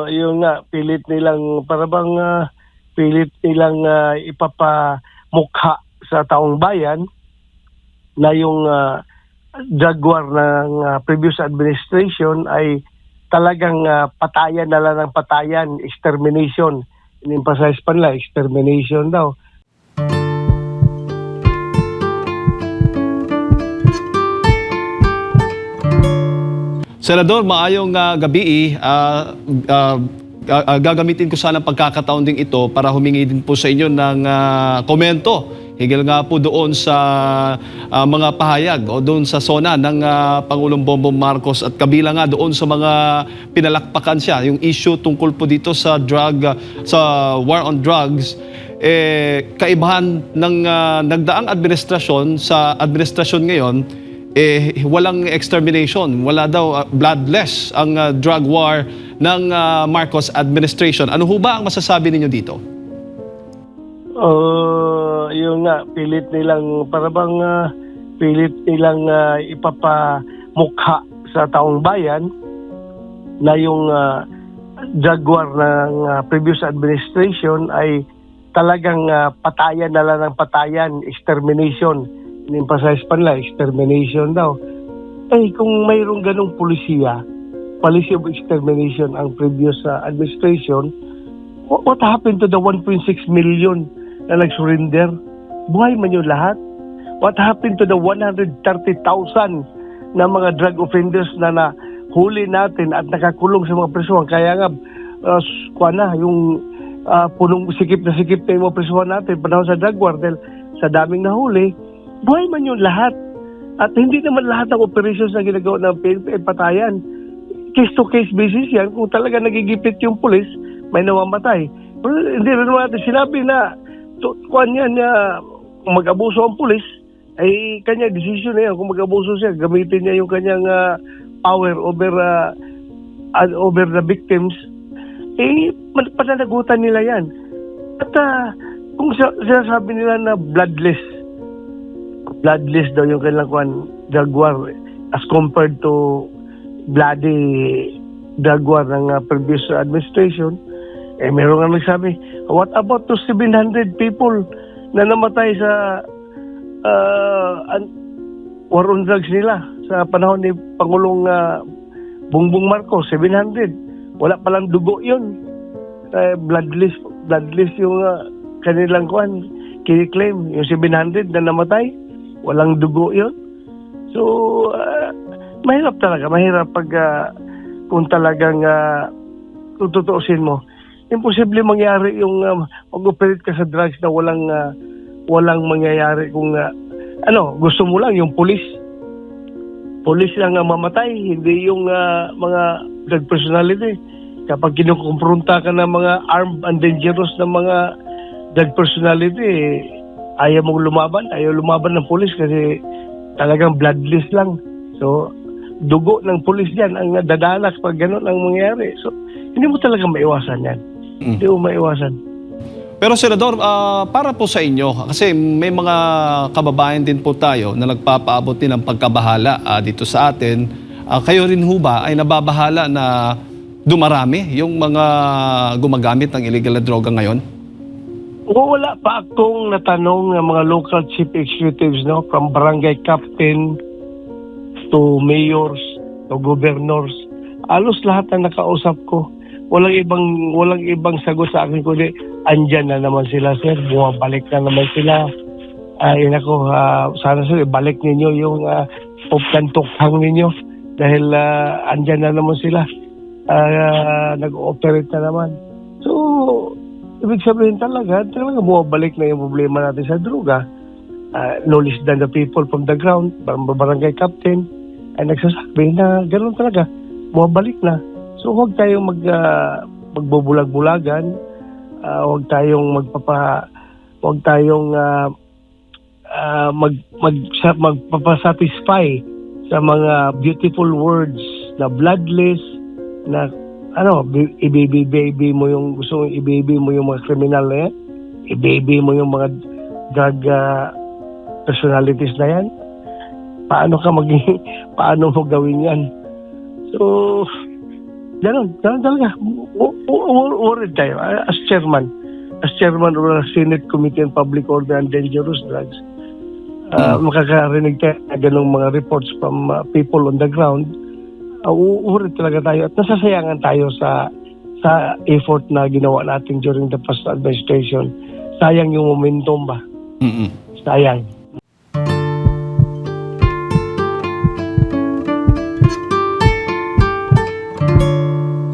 Yun nga, pilit nilang para bang, pilit nilang, ipapamukha sa taong bayan na yung, drug war ng, previous administration ay talagang, patayan na lang ng patayan, extermination. In-emphasize pa nila, extermination daw. Senador, maayong gabi. Gagamitin ko sana ang pagkakataon din ito para humingi din po sa inyo ng komento. Higil nga po doon sa mga pahayag o doon sa SONA ng Pangulong Bongbong Marcos at kabila nga doon sa mga pinalakpakan siya, yung issue tungkol po dito sa sa war on drugs. Kaibahan ng nagdaang administrasyon sa administrasyon ngayon, walang extermination, wala daw bloodless ang drug war ng Marcos administration. Ano ho ba ang masasabi ninyo dito? Yun nga, pilit nilang para bang, pilit nilang ipapamukha sa taong bayan na yung drug war ng previous administration ay talagang patayan na lang ng patayan, extermination. In-emphasize pa nila, extermination daw. Kung mayroong ganong polisiya, policy of extermination ang previous administration, what happened to the 1.6 million na nag-surrender? Buhay man yun lahat? What happened to the 130,000 na mga drug offenders na nahuli natin at nakakulong sa mga presuhan? Kaya nga, yung punong sikip na yung mga presuhan natin panahon sa drug war dahil sa daming nahuli, buhay man yun lahat. At hindi naman lahat ng operations na ginagawa ng PNP ay patayan. Case-to-case basis yan. Kung talaga nagigipit yung pulis, may namamatay. Pero hindi rin naman natin sinabi na kung mag-abuso ang pulis, ay kanya decision na yan. Kung mag-abuso siya, gamitin niya yung kanyang power over the victims. Pananagutan nila yan. At kung sinasabi nila na bloodless daw yung kanilang drug war as compared to bloody drug war ng previous administration, meron nga nagsabi, what about those 700 people na namatay sa war on drugs nila sa panahon ni Pangulong Bongbong Marcos? 700. Wala palang dugo yun. Bloodless yung kanilang kiniklaim. Yung 700 na namatay, walang dugo yun. So, mahirap talaga. Mahirap pag kung talagang kung tutuusin mo. Imposible mangyari yung mag-operate ka sa drugs na walang mangyayari kung gusto mo lang yung police lang ang mamatay, hindi yung mga drug personality. Kapag kinukumpronta ka ng mga armed and dangerous na mga drug personality, ayaw lumaban ng police kasi talagang bloodless lang. So, dugo ng police dyan ang dadanas pag gano'n ang mangyayari. So, hindi mo talaga maiwasan yan. Hindi mo maiwasan. Pero Senador, para po sa inyo, kasi may mga kababayan din po tayo na nagpapaabot din ng pagkabahala dito sa atin. Kayo rin ho ba ay nababahala na dumarami yung mga gumagamit ng illegal na droga ngayon? Wala pa akong natanong ng mga local chief executives, no, from barangay captain to mayors to governors. Halos lahat na nakausap ko, walang ibang sagot sa akin kundi andyan na naman sila, sir. Bumabalik na naman sila. Sana sir, balik ninyo yung pagkantukhang ninyo dahil andyan na naman sila. Nag-ooperate na naman. So, ibig sabihin talaga bumabalik na yung problema natin sa droga. No less than the people from the ground, barangay captain, ay nagsasabi na gano'n talaga, bumabalik na. So huwag tayong magbubulag-bulagan, huwag tayong magpapasatisfy sa mga beautiful words na bloodless, na i-baby mo yung gusto mong i-baby mo yung mga kriminal na yan, i-baby mo yung mga drug personalities na yan. Paano mo gawin yan? So, Ganon talaga. Worried tayo. As chairman of the Senate Committee on Public Order and Dangerous Drugs, makakarinig tayo na ganong mga reports from people on the ground. Worried talaga tayo at nasasayangan tayo sa effort na ginawa natin during the past administration. Sayang yung momentum ba? Mm-mm. Sayang.